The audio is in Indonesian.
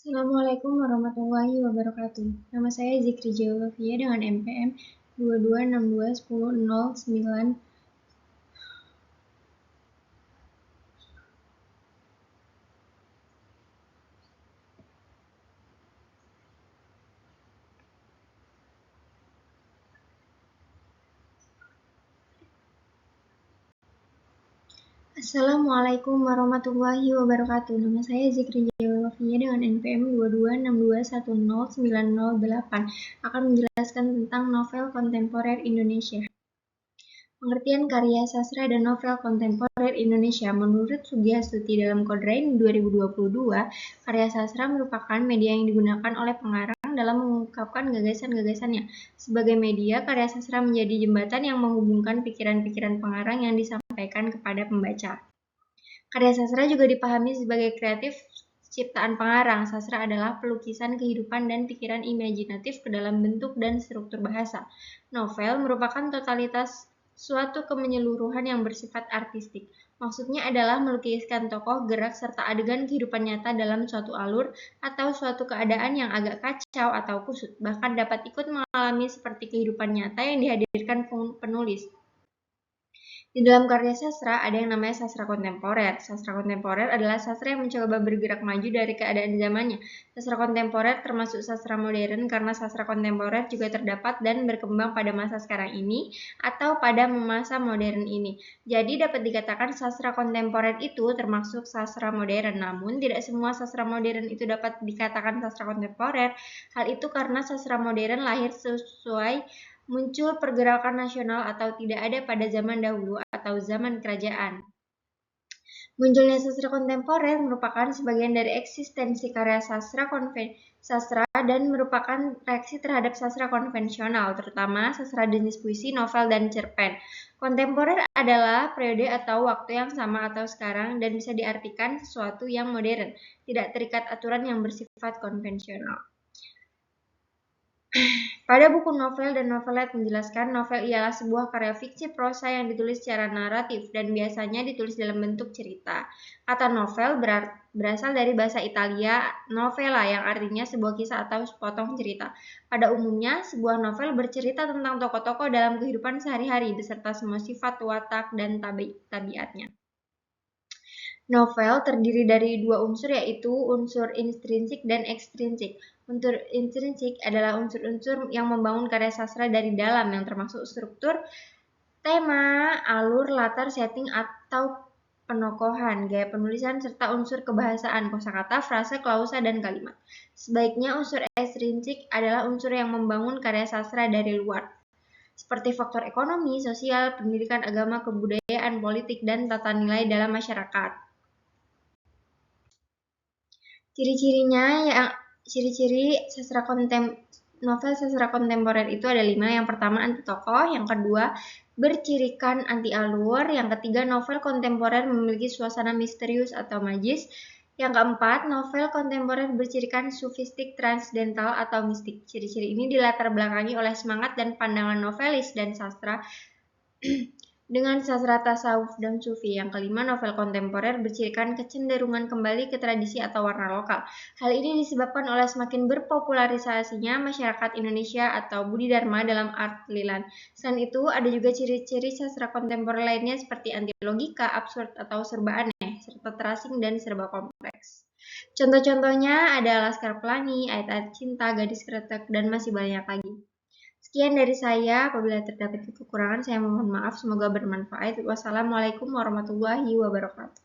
Assalamualaikum warahmatullahi wabarakatuh. Nama saya Zikri Geografia dengan NPM 22621009. Assalamualaikum warahmatullahi wabarakatuh. Nama saya Zikri Geografia dengan NPM 2262109008 akan menjelaskan tentang novel kontemporer Indonesia. Pengertian karya sastra dan novel kontemporer Indonesia menurut Sugihastuti dalam Kodrain 2022, karya sastra merupakan media yang digunakan oleh pengarang dalam mengungkapkan gagasan-gagasannya. Sebagai media, karya sastra menjadi jembatan yang menghubungkan pikiran-pikiran pengarang yang disampaikan kepada pembaca. Karya sastra juga dipahami sebagai kreatif ciptaan pengarang. Sastra adalah pelukisan kehidupan dan pikiran imajinatif ke dalam bentuk dan struktur bahasa. Novel merupakan totalitas suatu kemenyeluruhan yang bersifat artistik. Maksudnya adalah melukiskan tokoh, gerak, serta adegan kehidupan nyata dalam suatu alur atau suatu keadaan yang agak kacau atau kusut, bahkan dapat ikut mengalami seperti kehidupan nyata yang dihadirkan penulis. Di dalam karya sastra ada yang namanya sastra kontemporer. Sastra kontemporer adalah sastra yang mencoba bergerak maju dari keadaan zamannya. Sastra kontemporer termasuk sastra modern karena sastra kontemporer juga terdapat dan berkembang pada masa sekarang ini atau pada masa modern ini. Jadi dapat dikatakan sastra kontemporer itu termasuk sastra modern. Namun tidak semua sastra modern itu dapat dikatakan sastra kontemporer. Hal itu karena sastra modern lahir sesuai muncul pergerakan nasional atau tidak ada pada zaman dahulu atau zaman kerajaan. Munculnya sastra kontemporer merupakan sebagian dari eksistensi karya sastra dan merupakan reaksi terhadap sastra konvensional, terutama sastra jenis puisi, novel, dan cerpen. Kontemporer adalah periode atau waktu yang sama atau sekarang dan bisa diartikan sesuatu yang modern, tidak terikat aturan yang bersifat konvensional. Pada buku novel dan novelet menjelaskan, novel ialah sebuah karya fiksi prosa yang ditulis secara naratif dan biasanya ditulis dalam bentuk cerita. Kata novel berasal dari bahasa Italia novella yang artinya sebuah kisah atau sepotong cerita. Pada umumnya, sebuah novel bercerita tentang tokoh-tokoh dalam kehidupan sehari-hari beserta semua sifat, watak, dan tabiatnya. Novel terdiri dari dua unsur yaitu unsur intrinsik dan ekstrinsik. Unsur intrinsik adalah unsur-unsur yang membangun karya sastra dari dalam yang termasuk struktur, tema, alur, latar, setting, atau penokohan, gaya penulisan, serta unsur kebahasaan, kosakata, frase, klausa, dan kalimat. Sebaiknya unsur ekstrinsik adalah unsur yang membangun karya sastra dari luar, seperti faktor ekonomi, sosial, pendidikan, agama, kebudayaan, politik, dan tata nilai dalam masyarakat. Ciri-ciri novel sastra kontemporer itu ada 5. Yang pertama, anti tokoh. Yang kedua, bercirikan anti alur. Yang ketiga, novel kontemporer memiliki suasana misterius atau magis. Yang keempat, novel kontemporer bercirikan sufistik, transdental, atau mistik. Ciri-ciri ini dilatar belakangi oleh semangat dan pandangan novelis dan sastra dengan sastra tasawuf dan sufi. Yang kelima, novel kontemporer bercirikan kecenderungan kembali ke tradisi atau warna lokal. Hal ini disebabkan oleh semakin berpopularisasinya masyarakat Indonesia atau Budi Dharma dalam art lilan. Selain itu, ada juga ciri-ciri sastra kontemporer lainnya seperti anti logika, absurd atau serba aneh, serta terasing dan serba kompleks. Contoh-contohnya adalah Laskar Pelangi, Ayat-ayat Cinta, Gadis Kretek, dan masih banyak lagi. Sekian dari saya, apabila terdapat kekurangan saya mohon maaf, semoga bermanfaat. Wassalamualaikum warahmatullahi wabarakatuh.